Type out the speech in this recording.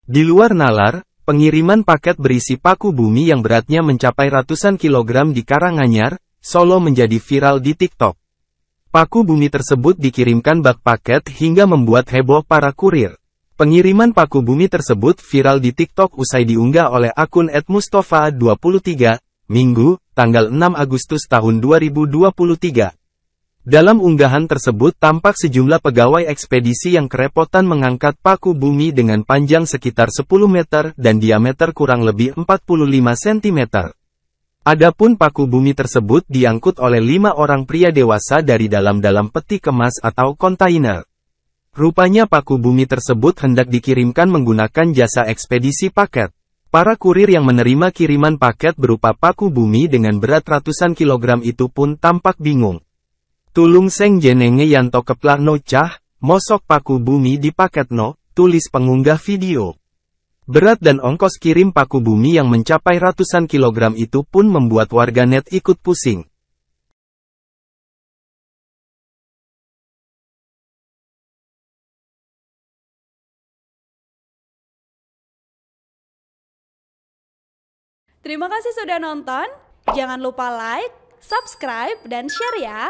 Di luar nalar, pengiriman paket berisi paku bumi yang beratnya mencapai ratusan kilogram di Karanganyar, Solo menjadi viral di TikTok. Paku bumi tersebut dikirimkan bak paket hingga membuat heboh para kurir. Pengiriman paku bumi tersebut viral di TikTok usai diunggah oleh akun @mustofa23, Minggu, tanggal 6 Agustus tahun 2023. Dalam unggahan tersebut tampak sejumlah pegawai ekspedisi yang kerepotan mengangkat paku bumi dengan panjang sekitar 10 meter dan diameter kurang lebih 45 cm. Adapun paku bumi tersebut diangkut oleh 5 orang pria dewasa dari dalam peti kemas atau kontainer. Rupanya paku bumi tersebut hendak dikirimkan menggunakan jasa ekspedisi paket. Para kurir yang menerima kiriman paket berupa paku bumi dengan berat ratusan kilogram itu pun tampak bingung. Tulung seng jenenge yanto keplah no cah, mosok paku bumi di paket no, tulis pengunggah video. Berat dan ongkos kirim paku bumi yang mencapai ratusan kilogram itu pun membuat warganet ikut pusing. Terima kasih sudah nonton, jangan lupa like, subscribe, dan share ya!